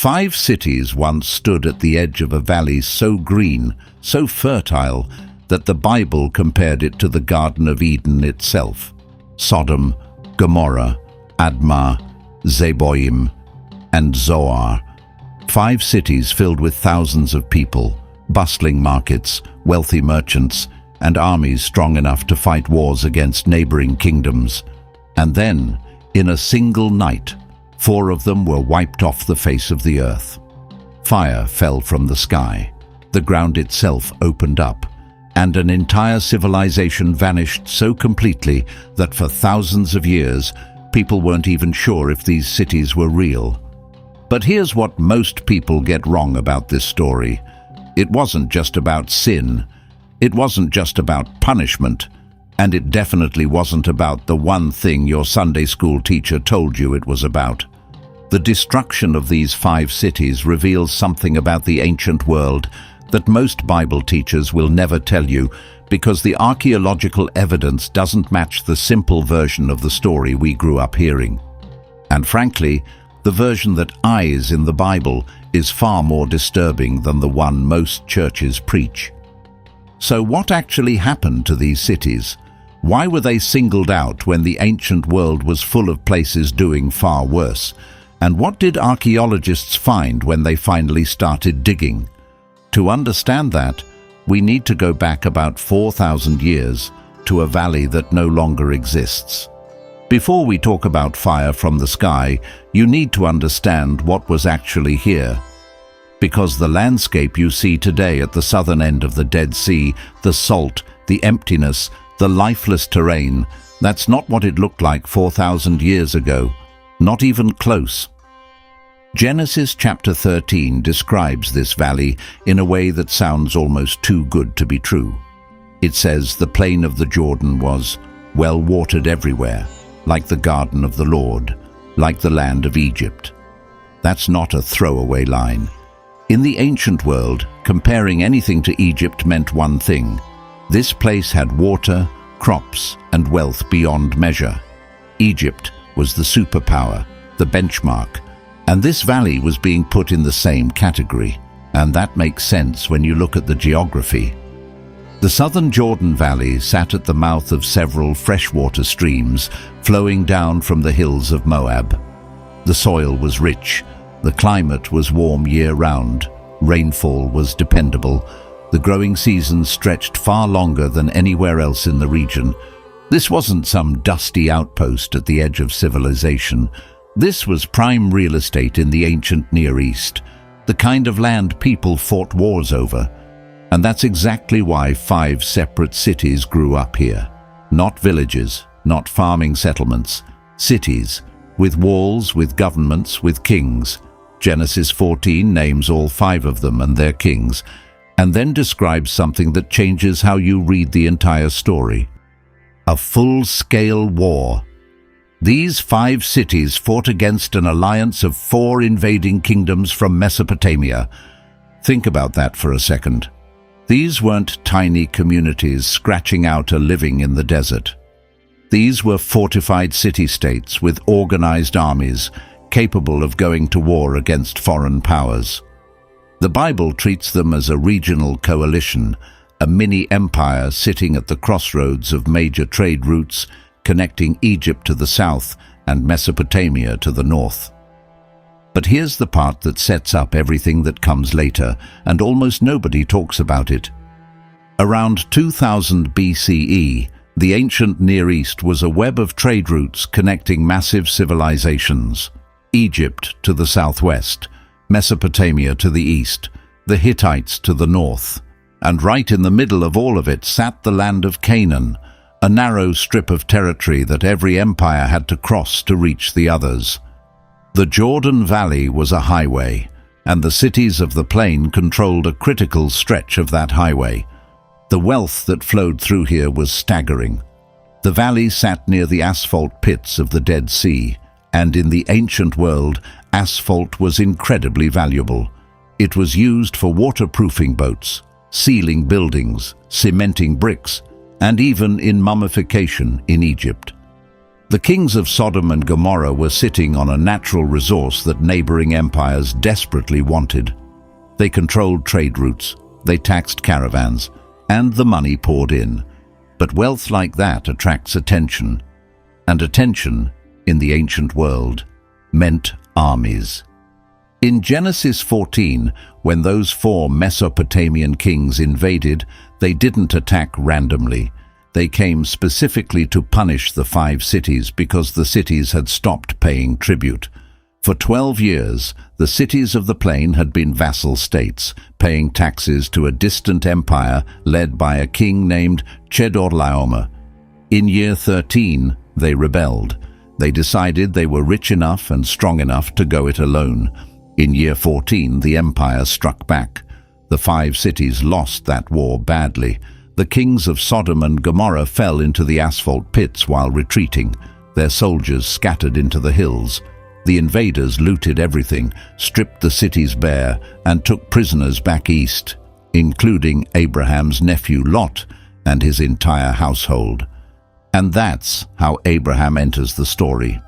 5 cities once stood at the edge of a valley so green, so fertile, that the Bible compared it to the Garden of Eden itself. Sodom, Gomorrah, Admah, Zeboim, and Zoar. 5 cities filled with thousands of people, bustling markets, wealthy merchants, and armies strong enough to fight wars against neighboring kingdoms. And then, in a single night, 4 of them were wiped off the face of the earth. Fire fell from the sky, the ground itself opened up, and an entire civilization vanished so completely that for thousands of years, people weren't even sure if these cities were real. But here's what most people get wrong about this story. It wasn't just about sin. It wasn't just about punishment. And it definitely wasn't about the one thing your Sunday school teacher told you it was about. The destruction of these 5 cities reveals something about the ancient world that most Bible teachers will never tell you, because the archaeological evidence doesn't match the simple version of the story we grew up hearing. And frankly, the version that is in the Bible is far more disturbing than the one most churches preach. So what actually happened to these cities? Why were they singled out when the ancient world was full of places doing far worse? And what did archaeologists find when they finally started digging? To understand that, we need to go back about 4,000 years to a valley that no longer exists. Before we talk about fire from the sky, you need to understand what was actually here. Because the landscape you see today at the southern end of the Dead Sea, the salt, the emptiness, the lifeless terrain, that's not what it looked like 4,000 years ago, not even close. Genesis chapter 13 describes this valley in a way that sounds almost too good to be true. It says the plain of the Jordan was well watered everywhere, like the garden of the Lord, like the land of Egypt. That's not a throwaway line. In the ancient world, comparing anything to Egypt meant one thing. This place had water, crops, and wealth beyond measure. Egypt was the superpower, the benchmark, and this valley was being put in the same category. And that makes sense when you look at the geography. The southern Jordan Valley sat at the mouth of several freshwater streams flowing down from the hills of Moab. The soil was rich, the climate was warm year-round, rainfall was dependable, the growing seasons stretched far longer than anywhere else in the region. This wasn't some dusty outpost at the edge of civilization. This was prime real estate in the ancient Near East, the kind of land people fought wars over. And that's exactly why 5 separate cities grew up here. Not villages, not farming settlements, cities, with walls, with governments, with kings. Genesis 14 names all 5 of them and their kings, and then describes something that changes how you read the entire story. A full-scale war. These 5 cities fought against an alliance of 4 invading kingdoms from Mesopotamia. Think about that for a second. These weren't tiny communities scratching out a living in the desert. These were fortified city-states with organized armies, capable of going to war against foreign powers. The Bible treats them as a regional coalition, a mini-empire sitting at the crossroads of major trade routes, connecting Egypt to the south and Mesopotamia to the north. But here's the part that sets up everything that comes later, and almost nobody talks about it. Around 2000 BCE, the ancient Near East was a web of trade routes connecting massive civilizations. Egypt to the southwest, Mesopotamia to the east, the Hittites to the north. And right in the middle of all of it sat the land of Canaan, a narrow strip of territory that every empire had to cross to reach the others. The Jordan Valley was a highway, and the cities of the plain controlled a critical stretch of that highway. The wealth that flowed through here was staggering. The valley sat near the asphalt pits of the Dead Sea, and in the ancient world, asphalt was incredibly valuable. It was used for waterproofing boats, sealing buildings, cementing bricks, and even in mummification in Egypt. The kings of Sodom and Gomorrah were sitting on a natural resource that neighboring empires desperately wanted. They controlled trade routes, they taxed caravans, and the money poured in. But wealth like that attracts attention, and attention, in the ancient world, meant armies. In Genesis 14, when those 4 Mesopotamian kings invaded, they didn't attack randomly. They came specifically to punish the 5 cities because the cities had stopped paying tribute. For 12 years, the cities of the plain had been vassal states, paying taxes to a distant empire led by a king named Chedorlaomer. In year 13, they rebelled. They decided they were rich enough and strong enough to go it alone. In year 14, the empire struck back. The 5 cities lost that war badly. The kings of Sodom and Gomorrah fell into the asphalt pits while retreating. Their soldiers scattered into the hills. The invaders looted everything, stripped the cities bare, and took prisoners back east, including Abraham's nephew Lot and his entire household. And that's how Abraham enters the story.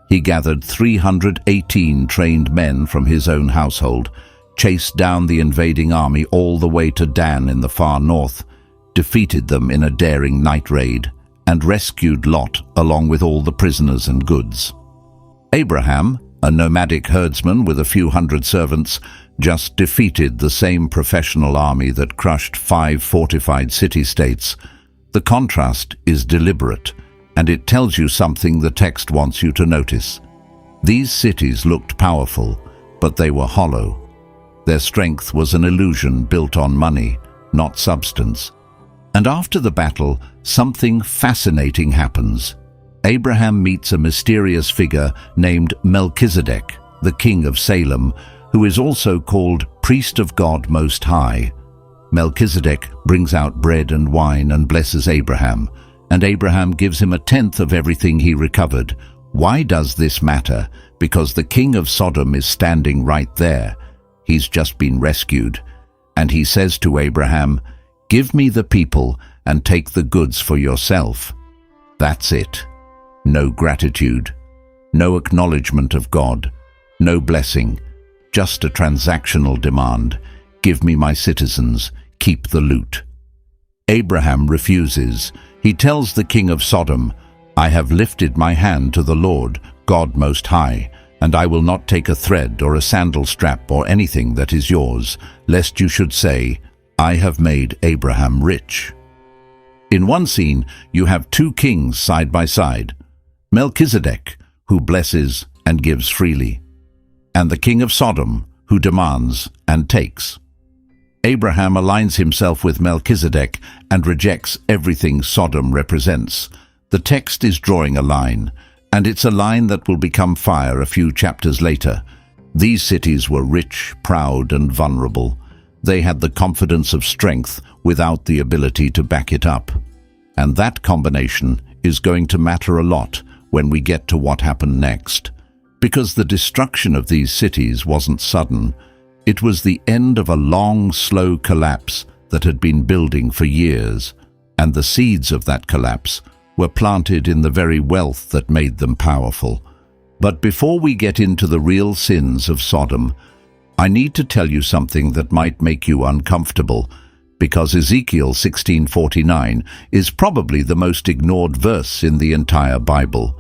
He gathered 318 trained men from his own household, chased down the invading army all the way to Dan in the far north, defeated them in a daring night raid, and rescued Lot along with all the prisoners and goods. Abraham, a nomadic herdsman with a few hundred servants, just defeated the same professional army that crushed 5 fortified city-states. The contrast is deliberate, and it tells you something the text wants you to notice. These cities looked powerful, but they were hollow. Their strength was an illusion built on money, not substance. And after the battle, something fascinating happens. Abraham meets a mysterious figure named Melchizedek, the king of Salem, who is also called Priest of God Most High. Melchizedek brings out bread and wine and blesses Abraham, and Abraham gives him 1/10 of everything he recovered. Why does this matter? Because the king of Sodom is standing right there. He's just been rescued. And he says to Abraham, "Give me the people and take the goods for yourself." That's it. No gratitude, no acknowledgement of God, no blessing, just a transactional demand. Give me my citizens, keep the loot. Abraham refuses. He tells the king of Sodom, "I have lifted my hand to the Lord, God Most High, and I will not take a thread or a sandal strap or anything that is yours, lest you should say, 'I have made Abraham rich.'" In one scene, you have 2 kings side by side. Melchizedek, who blesses and gives freely, and the king of Sodom, who demands and takes. Abraham aligns himself with Melchizedek and rejects everything Sodom represents. The text is drawing a line, and it's a line that will become fire a few chapters later. These cities were rich, proud, and vulnerable. They had the confidence of strength without the ability to back it up. And that combination is going to matter a lot when we get to what happened next. Because the destruction of these cities wasn't sudden. It was the end of a long, slow collapse that had been building for years, and the seeds of that collapse were planted in the very wealth that made them powerful. But before we get into the real sins of Sodom, I need to tell you something that might make you uncomfortable, because Ezekiel 16:49 is probably the most ignored verse in the entire Bible.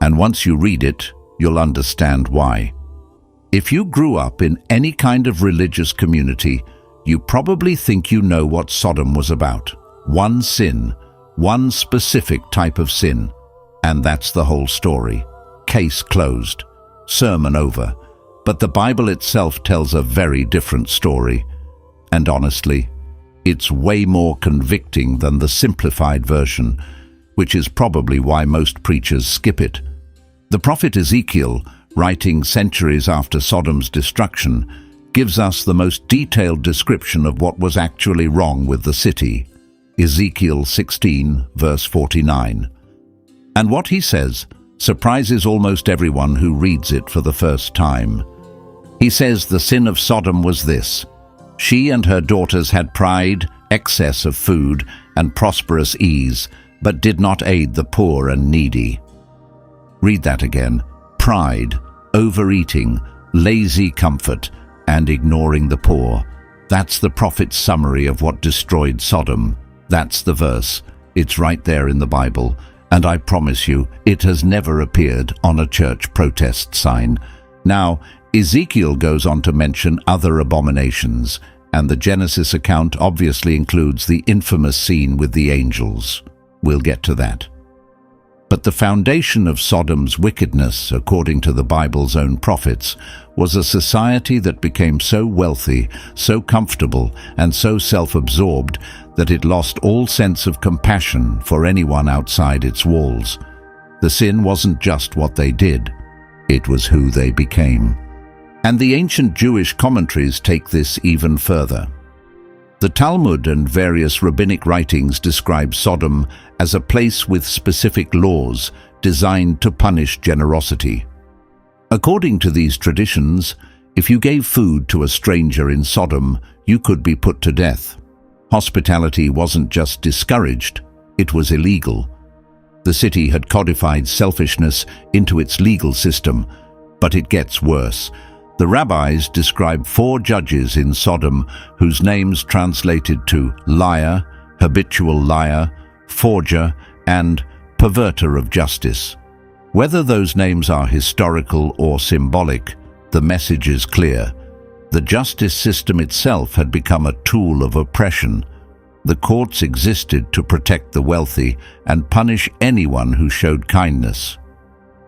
And once you read it, you'll understand why. If you grew up in any kind of religious community, you probably think you know what Sodom was about. One sin, one specific type of sin. And that's the whole story. Case closed. Sermon over. But the Bible itself tells a very different story. And honestly, it's way more convicting than the simplified version, which is probably why most preachers skip it. The prophet Ezekiel, writing centuries after Sodom's destruction, gives us the most detailed description of what was actually wrong with the city. Ezekiel 16, verse 49. And what he says surprises almost everyone who reads it for the first time. He says the sin of Sodom was this: she and her daughters had pride, excess of food, and prosperous ease, but did not aid the poor and needy. Read that again. Pride, overeating, lazy comfort, and ignoring the poor. That's the prophet's summary of what destroyed Sodom. That's the verse. It's right there in the Bible, and I promise you, it has never appeared on a church protest sign. Now, Ezekiel goes on to mention other abominations, and the Genesis account obviously includes the infamous scene with the angels. We'll get to that. But the foundation of Sodom's wickedness, according to the Bible's own prophets, was a society that became so wealthy, so comfortable, and so self-absorbed that it lost all sense of compassion for anyone outside its walls. The sin wasn't just what they did, it was who they became. And the ancient Jewish commentaries take this even further. The Talmud and various rabbinic writings describe Sodom as a place with specific laws designed to punish generosity. According to these traditions, if you gave food to a stranger in Sodom, you could be put to death. Hospitality wasn't just discouraged, it was illegal. The city had codified selfishness into its legal system, but it gets worse. The rabbis describe 4 judges in Sodom whose names translated to liar, habitual liar, forger, and perverter of justice. Whether those names are historical or symbolic, the message is clear. The justice system itself had become a tool of oppression. The courts existed to protect the wealthy and punish anyone who showed kindness.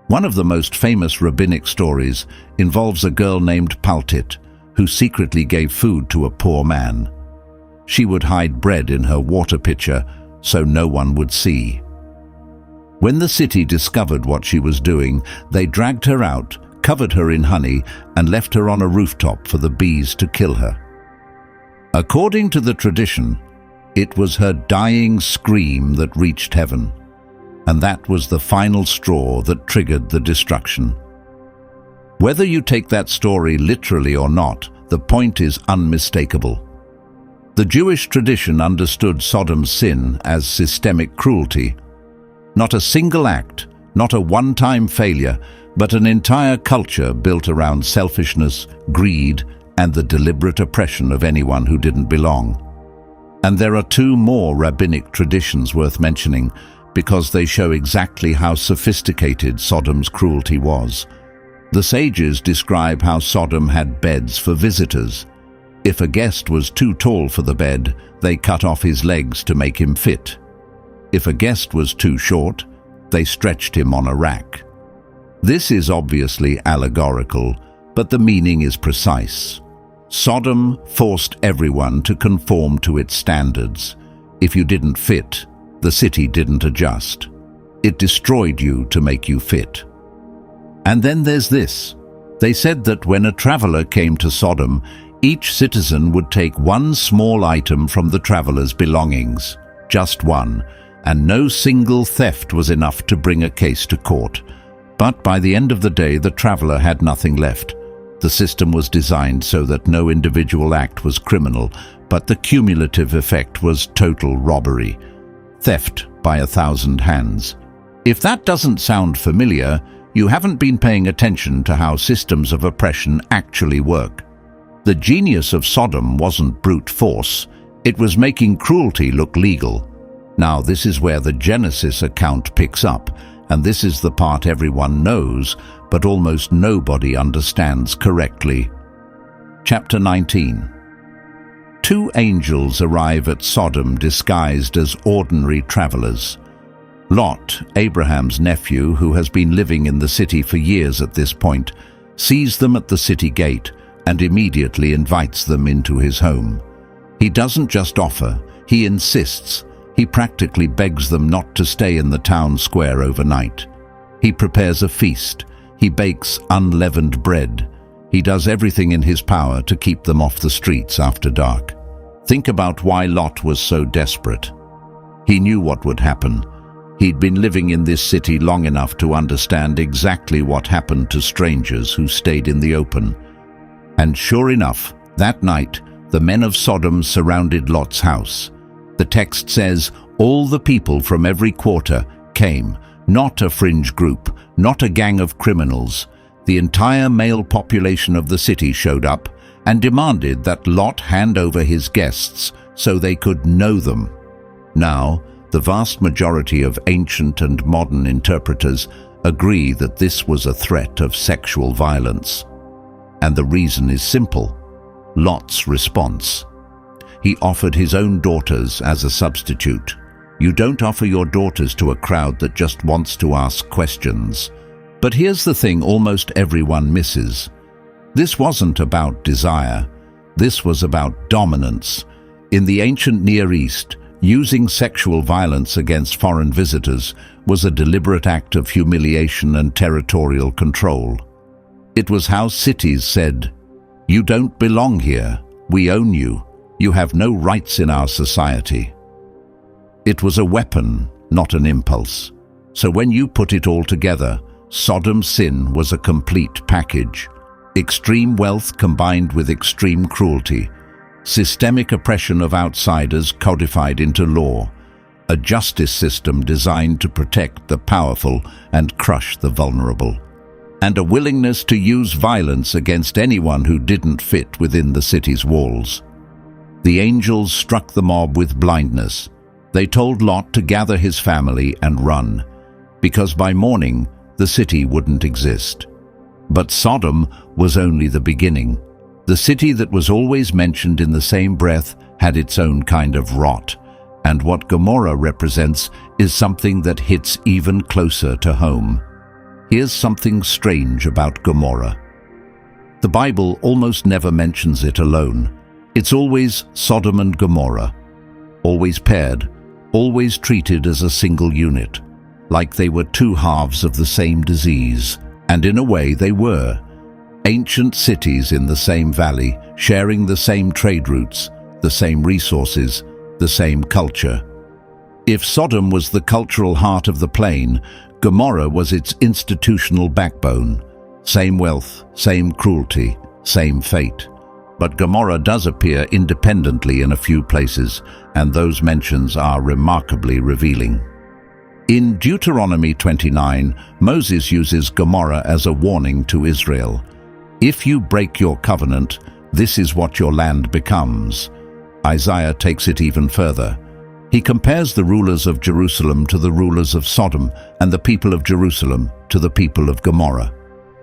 One of the most famous rabbinic stories involves a girl named Paltit, who secretly gave food to a poor man. She would hide bread in her water pitcher so no one would see. When the city discovered what she was doing, they dragged her out, covered her in honey, and left her on a rooftop for the bees to kill her. According to the tradition, it was her dying scream that reached heaven, and that was the final straw that triggered the destruction. Whether you take that story literally or not, the point is unmistakable. The Jewish tradition understood Sodom's sin as systemic cruelty. Not a single act, not a one-time failure, but an entire culture built around selfishness, greed, and the deliberate oppression of anyone who didn't belong. And there are 2 more rabbinic traditions worth mentioning, because they show exactly how sophisticated Sodom's cruelty was. The sages describe how Sodom had beds for visitors. If a guest was too tall for the bed, they cut off his legs to make him fit. If a guest was too short, they stretched him on a rack. This is obviously allegorical, but the meaning is precise. Sodom forced everyone to conform to its standards. If you didn't fit, the city didn't adjust. It destroyed you to make you fit. And then there's this. They said that when a traveler came to Sodom, each citizen would take one small item from the traveler's belongings, just one, and no single theft was enough to bring a case to court. But by the end of the day, the traveler had nothing left. The system was designed so that no individual act was criminal, but the cumulative effect was total robbery. Theft by 1,000 hands. If that doesn't sound familiar, you haven't been paying attention to how systems of oppression actually work. The genius of Sodom wasn't brute force, it was making cruelty look legal. Now this is where the Genesis account picks up, and this is the part everyone knows, but almost nobody understands correctly. Chapter 19. 2 angels arrive at Sodom disguised as ordinary travelers. Lot, Abraham's nephew, who has been living in the city for years at this point, sees them at the city gate and immediately invites them into his home. He doesn't just offer, he insists. He practically begs them not to stay in the town square overnight. He prepares a feast. He bakes unleavened bread. He does everything in his power to keep them off the streets after dark. Think about why Lot was so desperate. He knew what would happen. He'd been living in this city long enough to understand exactly what happened to strangers who stayed in the open. And sure enough, that night, the men of Sodom surrounded Lot's house. The text says, all the people from every quarter came, not a fringe group, not a gang of criminals. The entire male population of the city showed up and demanded that Lot hand over his guests so they could know them. Now, the vast majority of ancient and modern interpreters agree that this was a threat of sexual violence. And the reason is simple: Lot's response. He offered his own daughters as a substitute. You don't offer your daughters to a crowd that just wants to ask questions. But here's the thing almost everyone misses. This wasn't about desire. This was about dominance. In the ancient Near East, using sexual violence against foreign visitors was a deliberate act of humiliation and territorial control. It was how cities said, "You don't belong here. We own you. You have no rights in our society." It was a weapon, not an impulse. So when you put it all together, Sodom's sin was a complete package. Extreme wealth combined with extreme cruelty. Systemic oppression of outsiders codified into law. A justice system designed to protect the powerful and crush the vulnerable. And a willingness to use violence against anyone who didn't fit within the city's walls. The angels struck the mob with blindness. They told Lot to gather his family and run, because by morning the city wouldn't exist. But Sodom was only the beginning. The city that was always mentioned in the same breath had its own kind of rot, and what Gomorrah represents is something that hits even closer to home. Here's something strange about Gomorrah. The Bible almost never mentions it alone. It's always Sodom and Gomorrah, always paired, always treated as a single unit, like they were two halves of the same disease, and in a way they were. Ancient cities in the same valley, sharing the same trade routes, the same resources, the same culture. If Sodom was the cultural heart of the plain, Gomorrah was its institutional backbone. Same wealth, same cruelty, same fate. But Gomorrah does appear independently in a few places, and those mentions are remarkably revealing. In Deuteronomy 29, Moses uses Gomorrah as a warning to Israel. If you break your covenant, this is what your land becomes. Isaiah takes it even further. He compares the rulers of Jerusalem to the rulers of Sodom and the people of Jerusalem to the people of Gomorrah.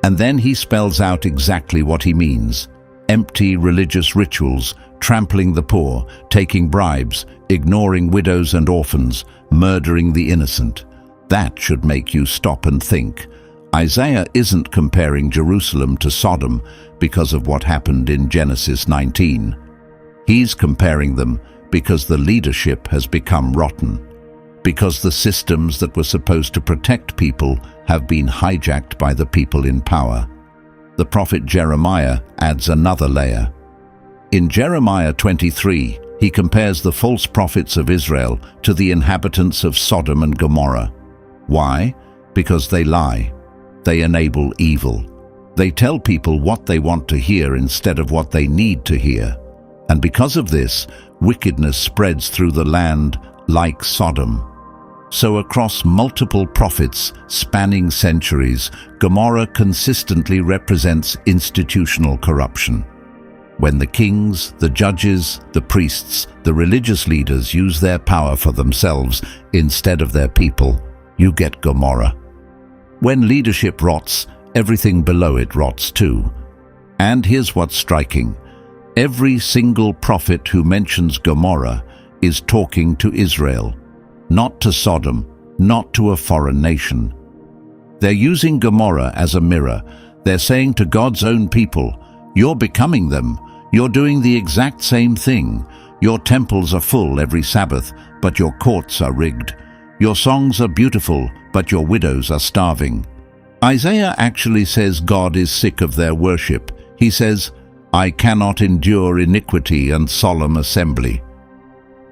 And then he spells out exactly what he means. Empty religious rituals, trampling the poor, taking bribes, ignoring widows and orphans, murdering the innocent. That should make you stop and think. Isaiah isn't comparing Jerusalem to Sodom because of what happened in Genesis 19. He's comparing them because the leadership has become rotten, because the systems that were supposed to protect people have been hijacked by the people in power. The prophet Jeremiah adds another layer. In Jeremiah 23, he compares the false prophets of Israel to the inhabitants of Sodom and Gomorrah. Why? Because they lie. They enable evil. They tell people what they want to hear instead of what they need to hear. And because of this, wickedness spreads through the land like Sodom. So across multiple prophets spanning centuries, Gomorrah consistently represents institutional corruption. When the kings, the judges, the priests, the religious leaders use their power for themselves instead of their people, you get Gomorrah. When leadership rots, everything below it rots too. And here's what's striking. Every single prophet who mentions Gomorrah is talking to Israel, not to Sodom, not to a foreign nation. They're using Gomorrah as a mirror. They're saying to God's own people, "You're becoming them. You're doing the exact same thing. Your temples are full every Sabbath, but your courts are rigged. Your songs are beautiful, but your widows are starving." Isaiah actually says God is sick of their worship. He says, "I cannot endure iniquity and solemn assembly."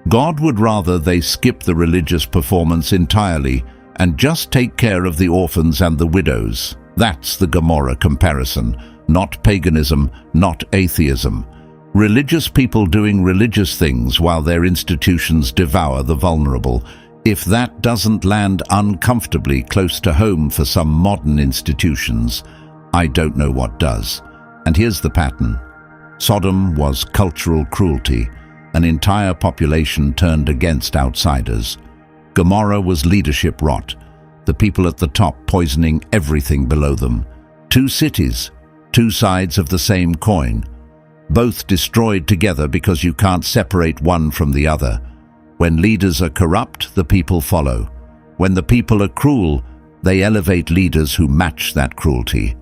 God would rather they skip the religious performance entirely and just take care of the orphans and the widows. That's the Gomorrah comparison, not paganism, not atheism. Religious people doing religious things while their institutions devour the vulnerable. If that doesn't land uncomfortably close to home for some modern institutions, I don't know what does. And here's the pattern. Sodom was cultural cruelty, an entire population turned against outsiders. Gomorrah was leadership rot, the people at the top poisoning everything below them. Two cities, two sides of the same coin, both destroyed together because you can't separate one from the other. When leaders are corrupt, the people follow. When the people are cruel, they elevate leaders who match that cruelty.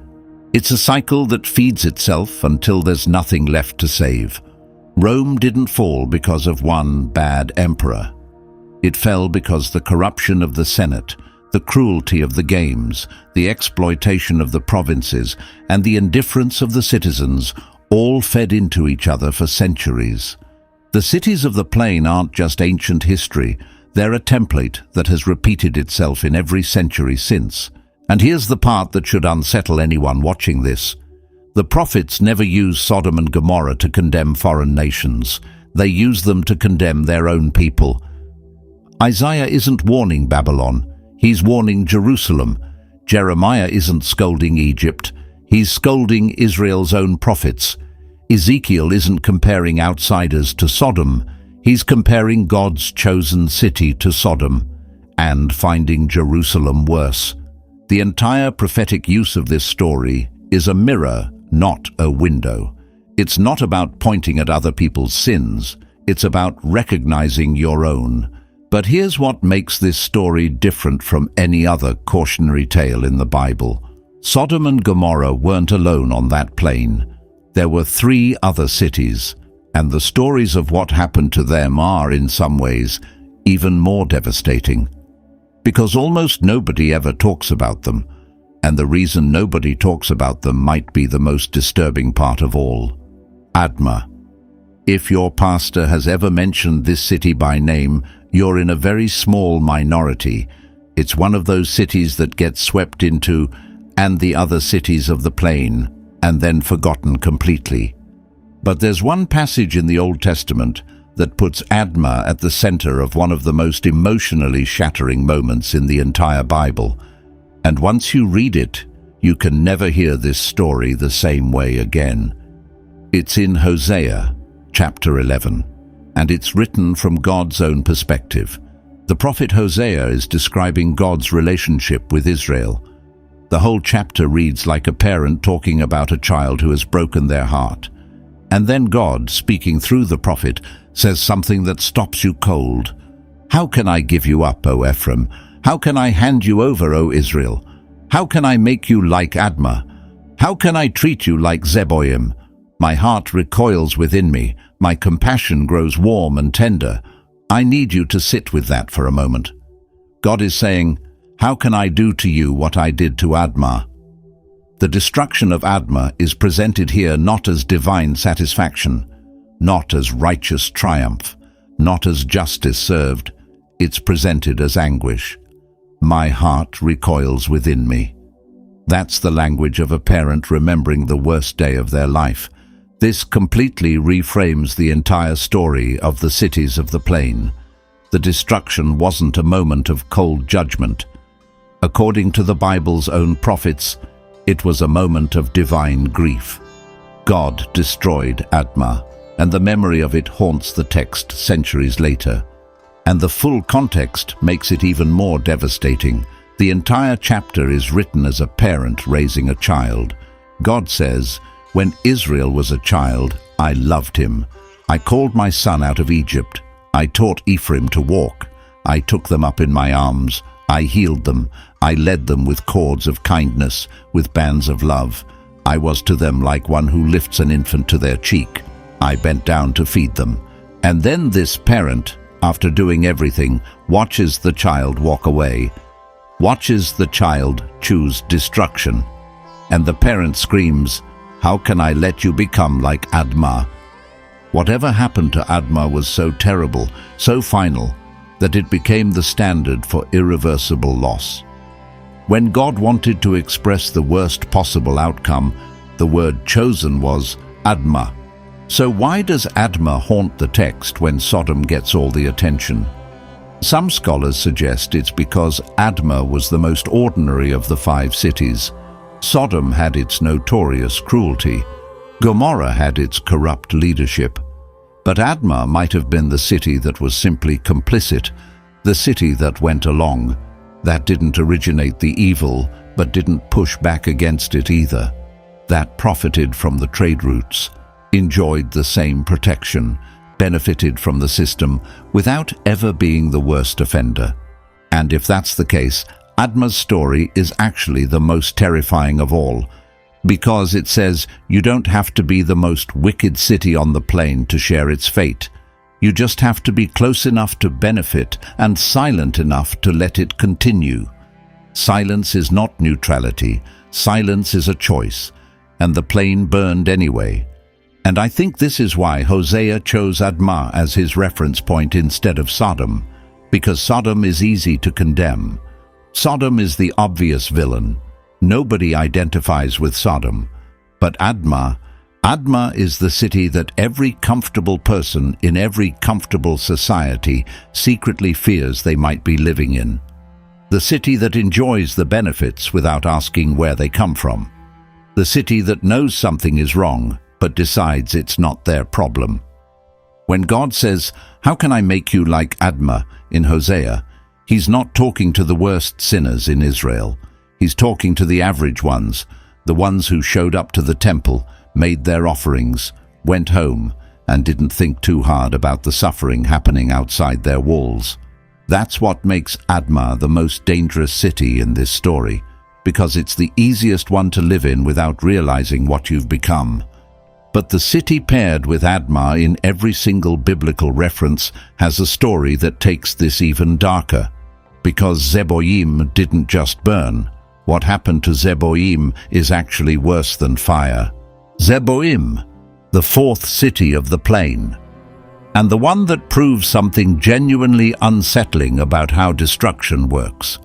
It's a cycle that feeds itself until there's nothing left to save. Rome didn't fall because of one bad emperor. It fell because the corruption of the Senate, the cruelty of the games, the exploitation of the provinces, and the indifference of the citizens all fed into each other for centuries. The cities of the plain aren't just ancient history, they're a template that has repeated itself in every century since. And here's the part that should unsettle anyone watching this. The prophets never use Sodom and Gomorrah to condemn foreign nations. They use them to condemn their own people. Isaiah isn't warning Babylon, he's warning Jerusalem. Jeremiah isn't scolding Egypt, he's scolding Israel's own prophets. Ezekiel isn't comparing outsiders to Sodom, he's comparing God's chosen city to Sodom, and finding Jerusalem worse. The entire prophetic use of this story is a mirror, not a window. It's not about pointing at other people's sins, it's about recognizing your own. But here's what makes this story different from any other cautionary tale in the Bible. Sodom and Gomorrah weren't alone on that plain. There were 3 other cities, and the stories of what happened to them are, in some ways, even more devastating. Because almost nobody ever talks about them, and the reason nobody talks about them might be the most disturbing part of all. Admah. If your pastor has ever mentioned this city by name, you're in a very small minority. It's one of those cities that gets swept into, and the other cities of the plain, and then forgotten completely. But there's one passage in the Old Testament that puts Admah at the center of one of the most emotionally shattering moments in the entire Bible. And once you read it, you can never hear this story the same way again. It's in Hosea, chapter 11, and it's written from God's own perspective. The prophet Hosea is describing God's relationship with Israel. The whole chapter reads like a parent talking about a child who has broken their heart. And then God, speaking through the prophet, says something that stops you cold. How can I give you up, O Ephraim? How can I hand you over, O Israel? How can I make you like Admah? How can I treat you like Zeboim? My heart recoils within me. My compassion grows warm and tender. I need you to sit with that for a moment. God is saying, how can I do to you what I did to Admah? The destruction of Admah is presented here not as divine satisfaction, not as righteous triumph, not as justice served. It's presented as anguish. My heart recoils within me. That's the language of a parent remembering the worst day of their life. This completely reframes the entire story of the cities of the plain. The destruction wasn't a moment of cold judgment. According to the Bible's own prophets, it was a moment of divine grief. God destroyed Admah, and the memory of it haunts the text centuries later. And the full context makes it even more devastating. The entire chapter is written as a parent raising a child. God says, "When Israel was a child, I loved him. I called my son out of Egypt. I taught Ephraim to walk. I took them up in my arms. I healed them. I led them with cords of kindness, with bands of love. I was to them like one who lifts an infant to their cheek. I bent down to feed them." And then this parent, after doing everything, watches the child walk away, watches the child choose destruction. And the parent screams, "How can I let you become like Admah?" Whatever happened to Admah was so terrible, so final, that it became the standard for irreversible loss. When God wanted to express the worst possible outcome, the word chosen was Admah. So why does Admah haunt the text when Sodom gets all the attention? Some scholars suggest it's because Admah was the most ordinary of the 5 cities. Sodom had its notorious cruelty. Gomorrah had its corrupt leadership. But Admah might have been the city that was simply complicit, the city that went along, that didn't originate the evil but didn't push back against it either, that profited from the trade routes, enjoyed the same protection, benefited from the system without ever being the worst offender. And if that's the case, Admah's story is actually the most terrifying of all, because it says you don't have to be the most wicked city on the plain to share its fate. You just have to be close enough to benefit and silent enough to let it continue. Silence is not neutrality. Silence is a choice, and the plain burned anyway. And I think this is why Hosea chose Admah as his reference point instead of Sodom, because Sodom is easy to condemn. Sodom is the obvious villain. Nobody identifies with Sodom. But Admah is the city that every comfortable person in every comfortable society secretly fears they might be living in. The city that enjoys the benefits without asking where they come from. The city that knows something is wrong, but decides it's not their problem. When God says, "How can I make you like Admah?" in Hosea, he's not talking to the worst sinners in Israel. He's talking to the average ones, the ones who showed up to the temple, made their offerings, went home, and didn't think too hard about the suffering happening outside their walls. That's what makes Admah the most dangerous city in this story, because it's the easiest one to live in without realizing what you've become. But the city paired with Admah in every single biblical reference has a story that takes this even darker. Because Zeboim didn't just burn. What happened to Zeboim is actually worse than fire. Zeboim, the 4th city of the plain, and the one that proves something genuinely unsettling about how destruction works.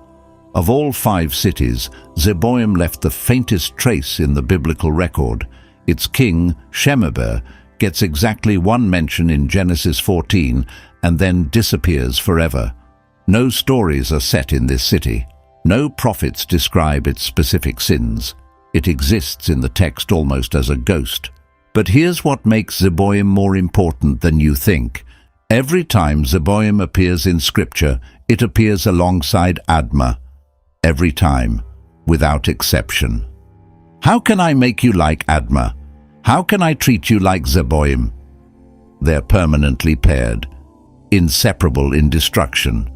Of all 5 cities, Zeboim left the faintest trace in the biblical record. Its king, Shemeber, gets exactly 1 mention in Genesis 14 and then disappears forever. No stories are set in this city. No prophets describe its specific sins. It exists in the text almost as a ghost. But here's what makes Zeboim more important than you think. Every time Zeboim appears in Scripture, it appears alongside Admah. Every time, without exception. How can I make you like Admah? How can I treat you like Zeboim? They're permanently paired, inseparable in destruction.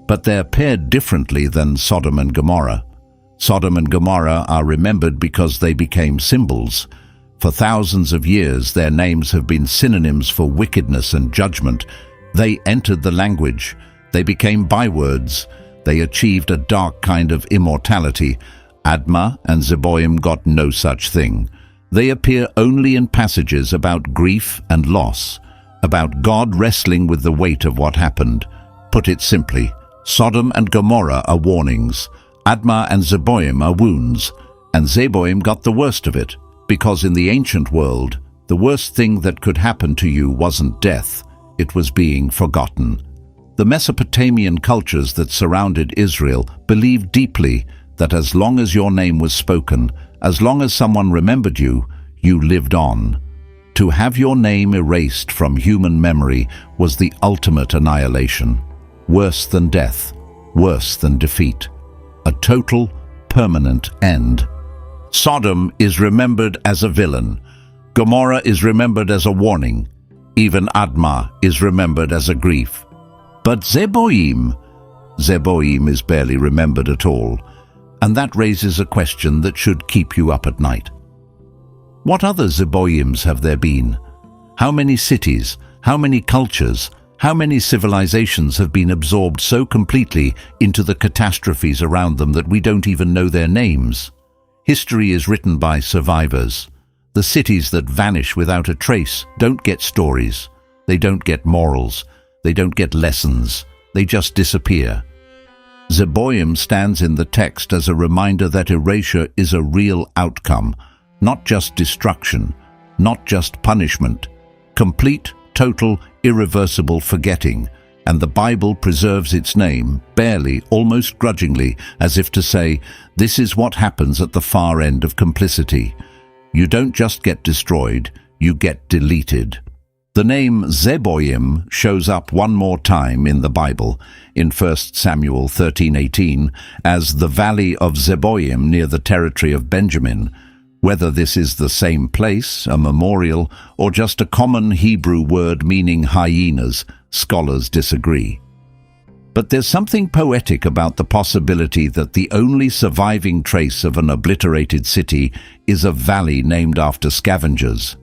But they're paired differently than Sodom and Gomorrah. Sodom and Gomorrah are remembered because they became symbols. For thousands of years, their names have been synonyms for wickedness and judgment. They entered the language. They became bywords. They achieved a dark kind of immortality. Admah and Zeboim got no such thing. They appear only in passages about grief and loss, about God wrestling with the weight of what happened. Put it simply, Sodom and Gomorrah are warnings. Admah and Zeboim are wounds. And Zeboim got the worst of it, because in the ancient world, the worst thing that could happen to you wasn't death, it was being forgotten. The Mesopotamian cultures that surrounded Israel believed deeply that as long as your name was spoken, as long as someone remembered you, you lived on. To have your name erased from human memory was the ultimate annihilation. Worse than death, worse than defeat. A total, permanent end. Sodom is remembered as a villain. Gomorrah is remembered as a warning. Even Admah is remembered as a grief. But Zeboim is barely remembered at all. And that raises a question that should keep you up at night. What other Zeboims have there been? How many cities, how many cultures, how many civilizations have been absorbed so completely into the catastrophes around them that we don't even know their names? History is written by survivors. The cities that vanish without a trace don't get stories. They don't get morals. They don't get lessons. They just disappear. Zeboim stands in the text as a reminder that erasure is a real outcome, not just destruction, not just punishment. Complete, total, irreversible forgetting. and the Bible preserves its name, barely, almost grudgingly, as if to say, this is what happens at the far end of complicity. You don't just get destroyed, you get deleted. The name Zeboim shows up one more time in the Bible, in 1 Samuel 13:18, as the Valley of Zeboim near the territory of Benjamin. Whether this is the same place, a memorial, or just a common Hebrew word meaning hyenas, scholars disagree. But there's something poetic about the possibility that the only surviving trace of an obliterated city is a valley named after scavengers.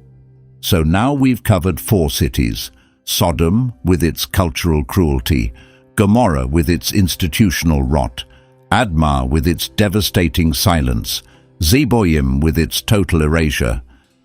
So now we've covered 4 cities: Sodom with its cultural cruelty, Gomorrah with its institutional rot, Admah with its devastating silence, Zeboim with its total erasure.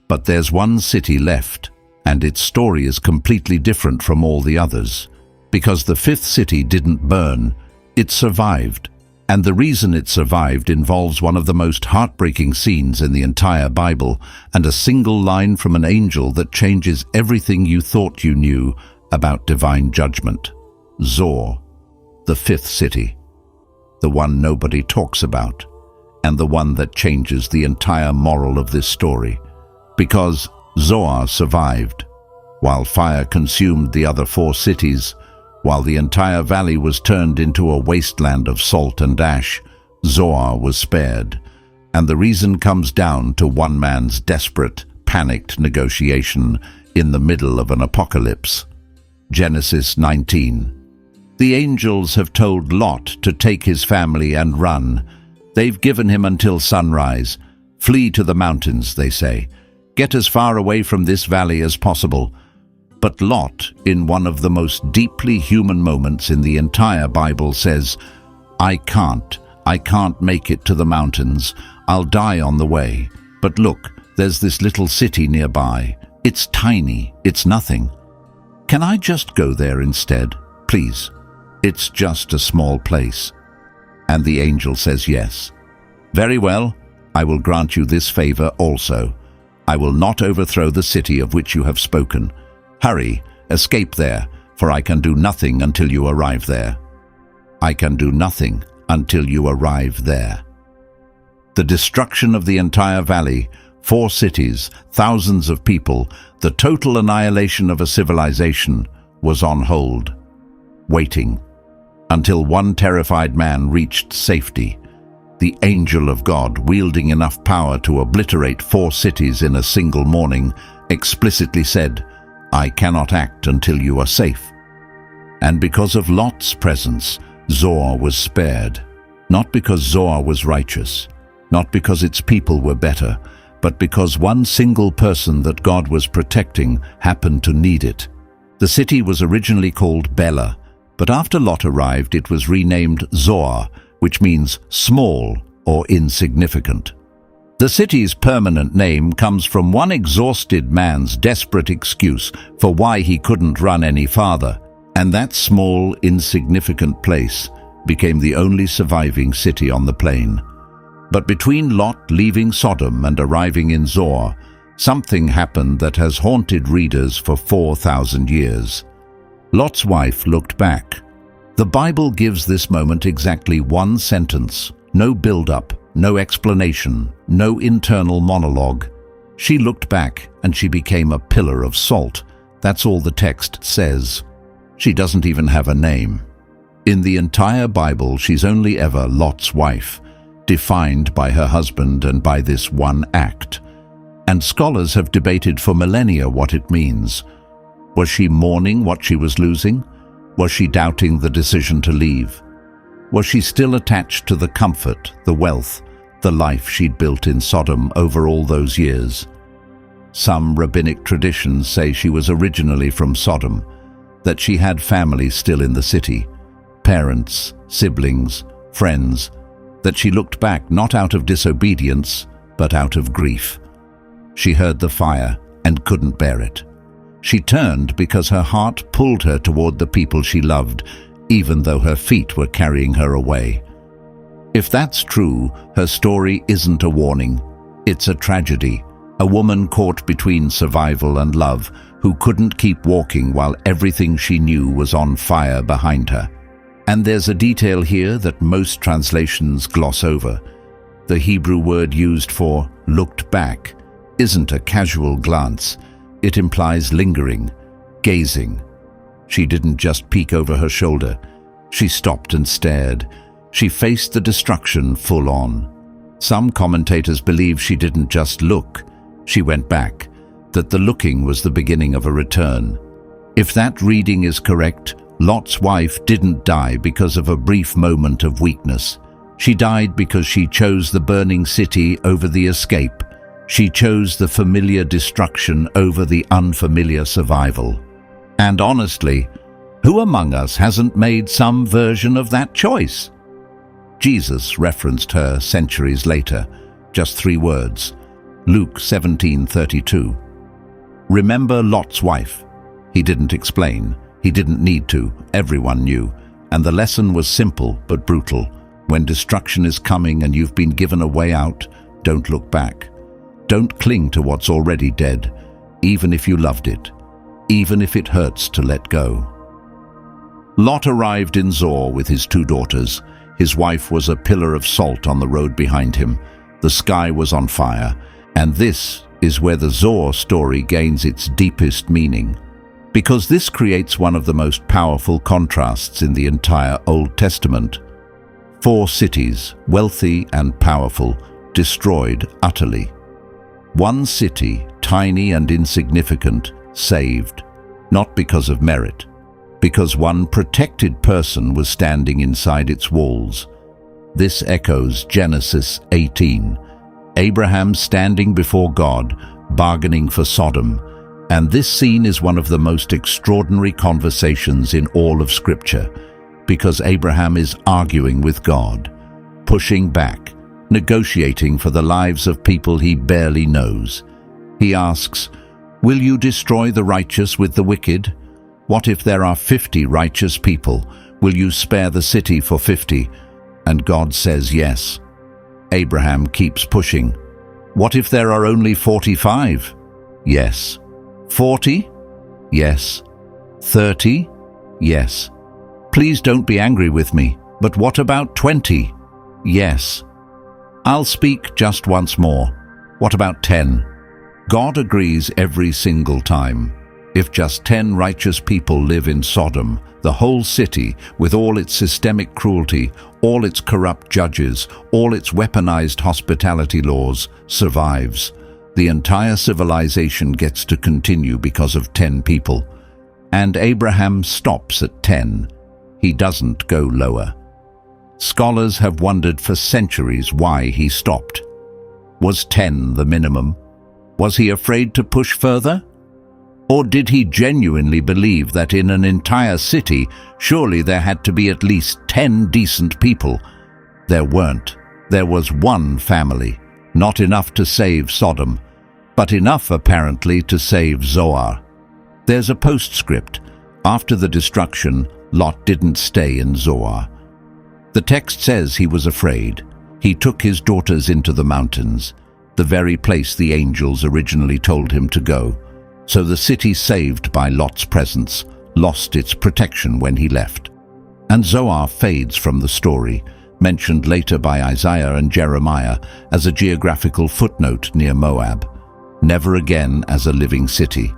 But there's one city left, and its story is completely different from all the others. Because the 5th city didn't burn, it survived. And the reason it survived involves one of the most heartbreaking scenes in the entire Bible, and a single line from an angel that changes everything you thought you knew about divine judgment. Zor, the 5th city, the one nobody talks about, and the one that changes the entire moral of this story. Because Zoar survived, while fire consumed the other 4 cities, while the entire valley was turned into a wasteland of salt and ash, Zoar was spared. And the reason comes down to one man's desperate, panicked negotiation in the middle of an apocalypse. Genesis 19. The angels have told Lot to take his family and run. They've given him until sunrise. Flee to the mountains, they say. Get as far away from this valley as possible. But Lot, in one of the most deeply human moments in the entire Bible, says, I can't make it to the mountains. I'll die on the way. But look, there's this little city nearby. It's tiny, it's nothing. Can I just go there instead, please? It's just a small place. And the angel says yes. Very well, I will grant you this favor also. I will not overthrow the city of which you have spoken. Hurry, escape there, for I can do nothing until you arrive there. I can do nothing until you arrive there. The destruction of the entire valley, 4 cities, thousands of people, the total annihilation of a civilization, was on hold, waiting, until one terrified man reached safety. The angel of God, wielding enough power to obliterate 4 cities in a single morning, explicitly said, I cannot act until you are safe. And because of Lot's presence, Zoar was spared. Not because Zoar was righteous, not because its people were better, but because one single person that God was protecting happened to need it. The city was originally called Bela, but after Lot arrived it was renamed Zoar, which means small or insignificant. The city's permanent name comes from one exhausted man's desperate excuse for why he couldn't run any farther, and that small, insignificant place became the only surviving city on the plain. But between Lot leaving Sodom and arriving in Zoar, something happened that has haunted readers for 4,000 years. Lot's wife looked back. The Bible gives this moment exactly one sentence, no build-up, no explanation, no internal monologue. She looked back and she became a pillar of salt. That's all the text says. She doesn't even have a name. In the entire Bible, she's only ever Lot's wife, defined by her husband and by this one act. And scholars have debated for millennia what it means. Was she mourning what she was losing? Was she doubting the decision to leave? Was she still attached to the comfort, the wealth, the life she'd built in Sodom over all those years? Some rabbinic traditions say she was originally from Sodom, that she had family still in the city, parents, siblings, friends, that she looked back not out of disobedience, but out of grief. She heard the fire and couldn't bear it. She turned because her heart pulled her toward the people she loved, even though her feet were carrying her away. If that's true, her story isn't a warning. It's a tragedy, a woman caught between survival and love, who couldn't keep walking while everything she knew was on fire behind her. And there's a detail here that most translations gloss over. The Hebrew word used for looked back isn't a casual glance. It implies lingering, gazing. She didn't just peek over her shoulder. She stopped and stared. She faced the destruction full on. Some commentators believe she didn't just look, she went back, that the looking was the beginning of a return. If that reading is correct, Lot's wife didn't die because of a brief moment of weakness. She died because she chose the burning city over the escape. She chose the familiar destruction over the unfamiliar survival. And honestly, who among us hasn't made some version of that choice? Jesus referenced her centuries later, just 3 words. Luke 17:32. Remember Lot's wife. He didn't explain. He didn't need to. Everyone knew. And the lesson was simple but brutal. When destruction is coming and you've been given a way out, don't look back. Don't cling to what's already dead, even if you loved it, even if it hurts to let go. Lot arrived in Zoar with his 2 daughters. His wife was a pillar of salt on the road behind him. The sky was on fire. And this is where the Zoar story gains its deepest meaning, because this creates one of the most powerful contrasts in the entire Old Testament. 4 cities, wealthy and powerful, destroyed utterly. 1 city, tiny and insignificant, saved, not because of merit, because one protected person was standing inside its walls. This echoes Genesis 18. Abraham standing before God, bargaining for Sodom. And this scene is one of the most extraordinary conversations in all of Scripture, because Abraham is arguing with God, pushing back, negotiating for the lives of people he barely knows. He asks, "Will you destroy the righteous with the wicked? What if there are 50 righteous people? Will you spare the city for 50? And God says yes. Abraham keeps pushing. What if there are only 45? Yes. 40? Yes. 30? Yes. Please don't be angry with me, but what about 20? Yes. I'll speak just once more. What about 10? God agrees every single time. If just 10 righteous people live in Sodom, the whole city, with all its systemic cruelty, all its corrupt judges, all its weaponized hospitality laws, survives. The entire civilization gets to continue because of 10 people. And Abraham stops at 10. He doesn't go lower. Scholars have wondered for centuries why he stopped. Was 10 the minimum? Was he afraid to push further? Or did he genuinely believe that in an entire city, surely there had to be at least 10 decent people? There weren't. There was 1 family, not enough to save Sodom, but enough apparently to save Zoar. There's a postscript. After the destruction, Lot didn't stay in Zoar. The text says he was afraid. He took his daughters into the mountains, the very place the angels originally told him to go. So the city saved by Lot's presence lost its protection when he left. And Zoar fades from the story, mentioned later by Isaiah and Jeremiah as a geographical footnote near Moab, never again as a living city.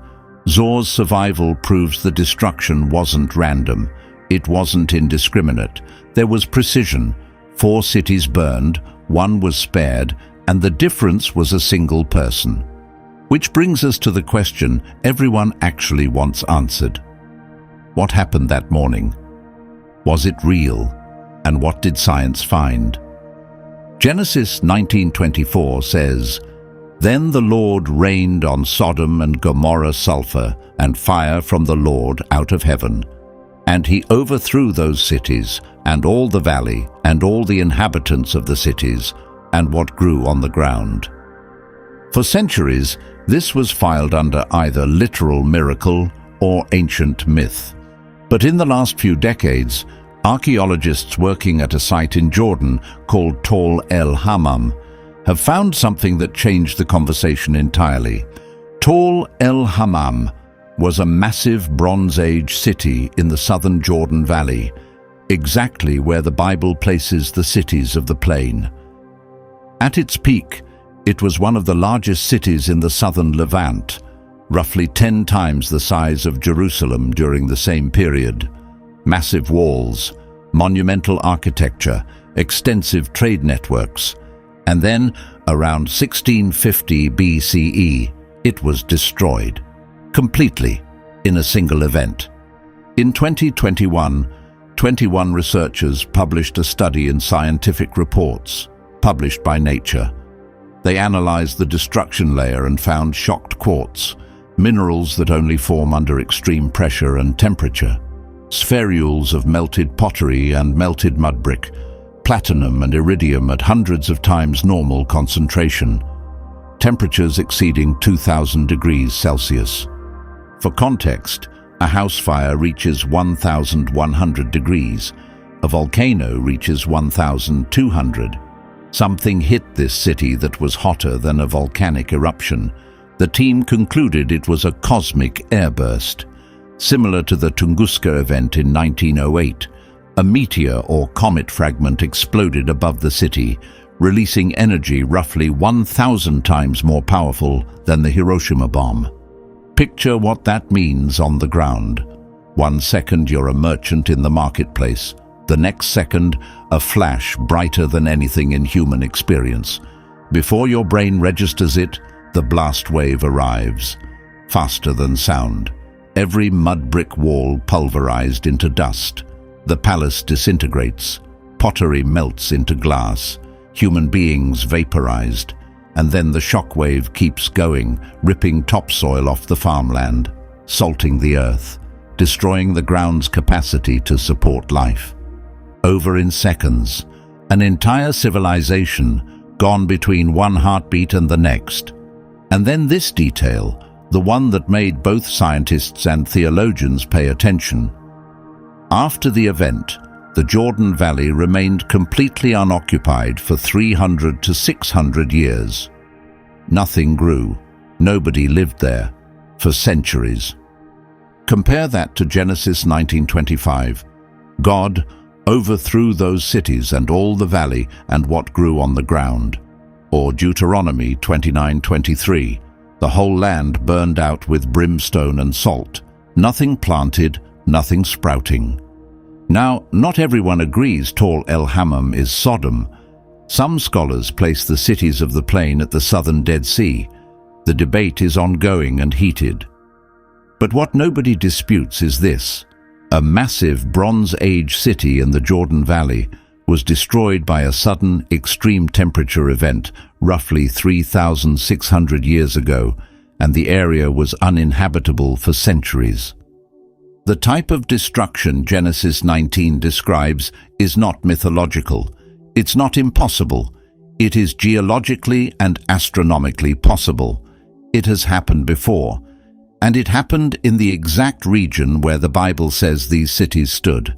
Zoar's survival proves the destruction wasn't random. It wasn't indiscriminate. There was precision. 4 cities burned, 1 was spared, and the difference was a single person. Which brings us to the question everyone actually wants answered. What happened that morning? Was it real? And what did science find? Genesis 19:24 says, "Then the Lord rained on Sodom and Gomorrah sulfur and fire from the Lord out of heaven. And he overthrew those cities, and all the valley, and all the inhabitants of the cities, and what grew on the ground." For centuries, this was filed under either literal miracle or ancient myth. But in the last few decades, archaeologists working at a site in Jordan called Tall El Hammam have found something that changed the conversation entirely. Tall El Hammam was a massive Bronze Age city in the southern Jordan Valley, exactly where the Bible places the cities of the plain. At its peak, it was one of the largest cities in the southern Levant, roughly 10 times the size of Jerusalem during the same period. Massive walls, monumental architecture, extensive trade networks, and then, around 1650 BCE, it was destroyed, completely, in a single event. In 2021, 21 researchers published a study in Scientific Reports, published by Nature. They analyzed the destruction layer and found shocked quartz, minerals that only form under extreme pressure and temperature, spherules of melted pottery and melted mud brick, platinum and iridium at hundreds of times normal concentration, temperatures exceeding 2000 degrees Celsius. For context, a house fire reaches 1,100 degrees, a volcano reaches 1,200. Something hit this city that was hotter than a volcanic eruption. The team concluded it was a cosmic airburst, similar to the Tunguska event in 1908. A meteor or comet fragment exploded above the city, releasing energy roughly 1,000 times more powerful than the Hiroshima bomb. Picture what that means on the ground. 1 second you're a merchant in the marketplace. The next second, a flash brighter than anything in human experience. Before your brain registers it, the blast wave arrives. Faster than sound. Every mud brick wall pulverized into dust. The palace disintegrates. Pottery melts into glass. Human beings vaporized. And then the shockwave keeps going, ripping topsoil off the farmland, salting the earth, destroying the ground's capacity to support life. Over in seconds, an entire civilization gone between one heartbeat and the next. And then this detail, the one that made both scientists and theologians pay attention. After the event, the Jordan Valley remained completely unoccupied for 300 to 600 years. Nothing grew. Nobody lived there for centuries. Compare that to Genesis 19:25. God overthrew those cities and all the valley and what grew on the ground. Or Deuteronomy 29:23. The whole land burned out with brimstone and salt. Nothing planted, nothing sprouting. Now, not everyone agrees Tall El Hammam is Sodom. Some scholars place the cities of the plain at the southern Dead Sea. The debate is ongoing and heated. But what nobody disputes is this. A massive Bronze Age city in the Jordan Valley was destroyed by a sudden extreme temperature event roughly 3,600 years ago, and the area was uninhabitable for centuries. The type of destruction Genesis 19 describes is not mythological. It's not impossible. It is geologically and astronomically possible. It has happened before, and it happened in the exact region where the Bible says these cities stood.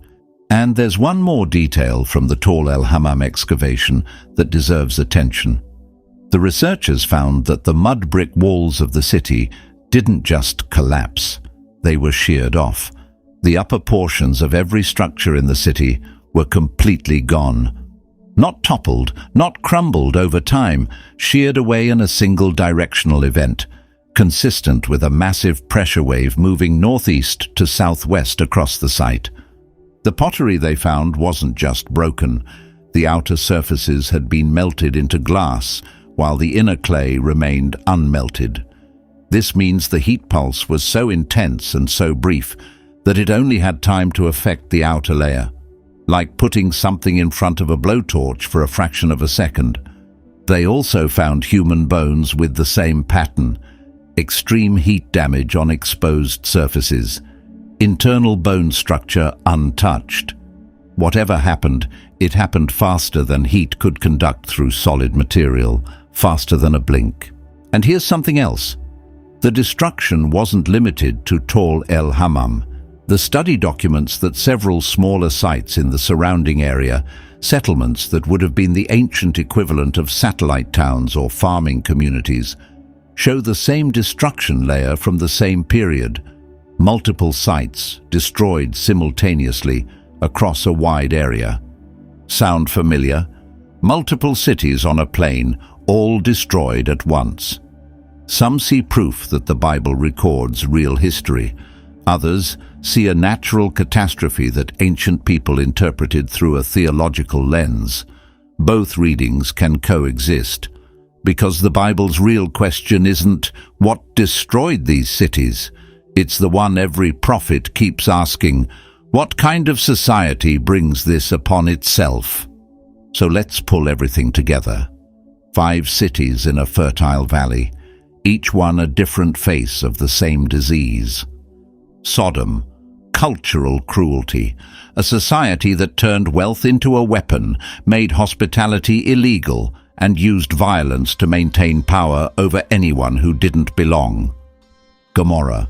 And there's one more detail from the Tall El Hammam excavation that deserves attention. The researchers found that the mud brick walls of the city didn't just collapse. They were sheared off. The upper portions of every structure in the city were completely gone. Not toppled, not crumbled over time, sheared away in a single directional event, consistent with a massive pressure wave moving northeast to southwest across the site. The pottery they found wasn't just broken. The outer surfaces had been melted into glass, while the inner clay remained unmelted. This means the heat pulse was so intense and so brief that it only had time to affect the outer layer, like putting something in front of a blowtorch for a fraction of a second. They also found human bones with the same pattern, extreme heat damage on exposed surfaces, internal bone structure untouched. Whatever happened, it happened faster than heat could conduct through solid material, faster than a blink. And here's something else. The destruction wasn't limited to Tall El Hammam. The study documents that several smaller sites in the surrounding area, settlements that would have been the ancient equivalent of satellite towns or farming communities, show the same destruction layer from the same period. Multiple sites destroyed simultaneously across a wide area. Sound familiar? Multiple cities on a plain, all destroyed at once. Some see proof that the Bible records real history. Others see a natural catastrophe that ancient people interpreted through a theological lens. Both readings can coexist, because the Bible's real question isn't what destroyed these cities. It's the one every prophet keeps asking: what kind of society brings this upon itself? So let's pull everything together. 5 cities in a fertile valley, each one a different face of the same disease. Sodom, cultural cruelty, a society that turned wealth into a weapon, made hospitality illegal, and used violence to maintain power over anyone who didn't belong. Gomorrah,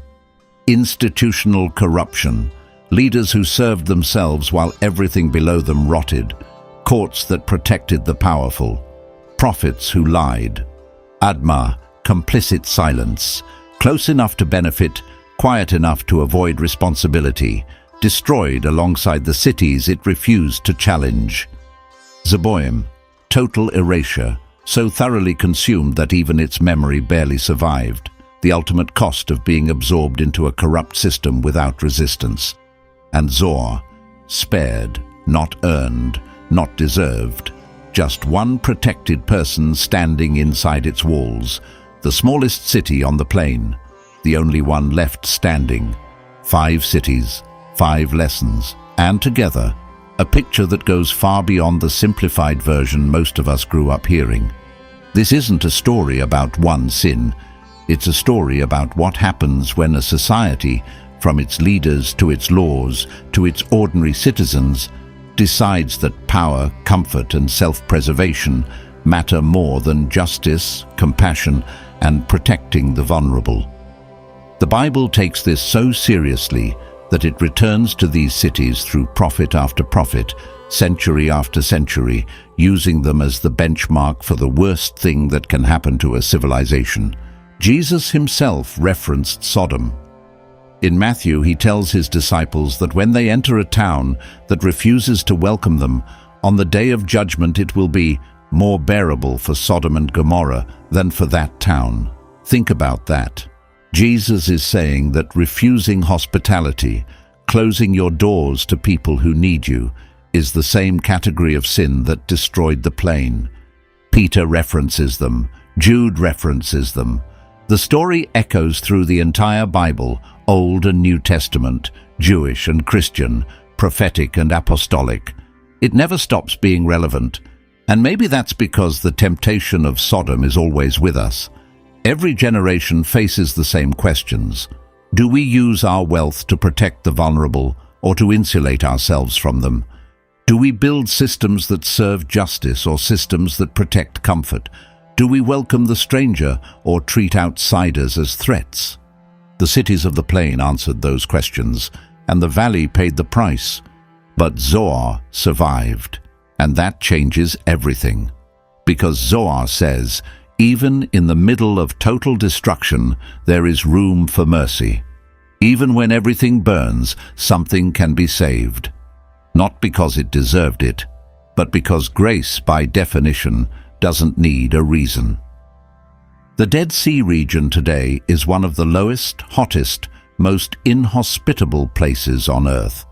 institutional corruption, leaders who served themselves while everything below them rotted, courts that protected the powerful, prophets who lied. Admah, complicit silence, close enough to benefit, quiet enough to avoid responsibility, destroyed alongside the cities it refused to challenge. Zeboim, total erasure, so thoroughly consumed that even its memory barely survived, the ultimate cost of being absorbed into a corrupt system without resistance. And Zoar, spared, not earned, not deserved, just one protected person standing inside its walls, the smallest city on the plain, the only one left standing. 5 cities, 5 lessons, and together, a picture that goes far beyond the simplified version most of us grew up hearing. This isn't a story about one sin. It's a story about what happens when a society, from its leaders to its laws to its ordinary citizens, decides that power, comfort, and self-preservation matter more than justice, compassion, and protecting the vulnerable. The Bible takes this so seriously that it returns to these cities through prophet after prophet, century after century, using them as the benchmark for the worst thing that can happen to a civilization. Jesus himself referenced Sodom. In Matthew, he tells his disciples that when they enter a town that refuses to welcome them, on the day of judgment it will be more bearable for Sodom and Gomorrah than for that town. Think about that. Jesus is saying that refusing hospitality, closing your doors to people who need you, is the same category of sin that destroyed the plain. Peter references them. Jude references them. The story echoes through the entire Bible, Old and New Testament, Jewish and Christian, prophetic and apostolic. It never stops being relevant, and maybe that's because the temptation of Sodom is always with us. Every generation faces the same questions. Do we use our wealth to protect the vulnerable or to insulate ourselves from them? Do we build systems that serve justice or systems that protect comfort? Do we welcome the stranger or treat outsiders as threats? The cities of the plain answered those questions, and the valley paid the price. But Zoar survived, and that changes everything. Because Zoar says, even in the middle of total destruction, there is room for mercy. Even when everything burns, something can be saved. Not because it deserved it, but because grace, by definition, doesn't need a reason. The Dead Sea region today is one of the lowest, hottest, most inhospitable places on earth.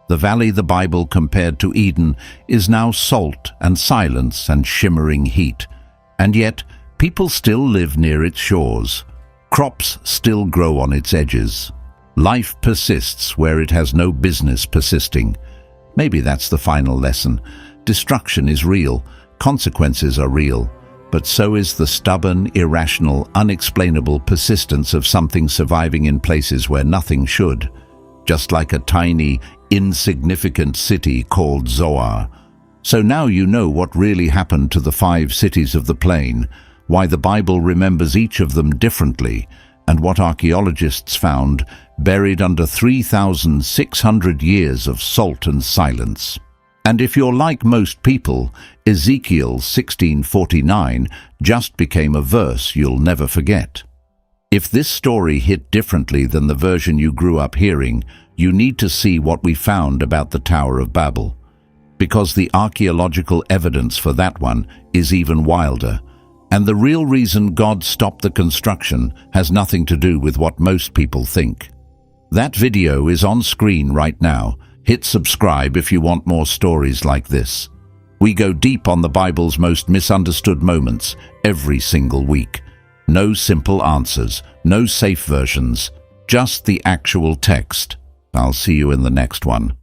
The valley the Bible compared to Eden is now salt and silence and shimmering heat. And yet, people still live near its shores. Crops still grow on its edges. Life persists where it has no business persisting. Maybe that's the final lesson. Destruction is real. Consequences are real. But so is the stubborn, irrational, unexplainable persistence of something surviving in places where nothing should. Just like a tiny, insignificant city called Zoar. So now you know what really happened to the 5 cities of the plain, why the Bible remembers each of them differently, and what archaeologists found buried under 3,600 years of salt and silence. And if you're like most people, Ezekiel 16:49 just became a verse you'll never forget. If this story hit differently than the version you grew up hearing, you need to see what we found about the Tower of Babel. Because the archaeological evidence for that one is even wilder. And the real reason God stopped the construction has nothing to do with what most people think. That video is on screen right now. Hit subscribe if you want more stories like this. We go deep on the Bible's most misunderstood moments every single week. No simple answers, no safe versions, just the actual text. I'll see you in the next one.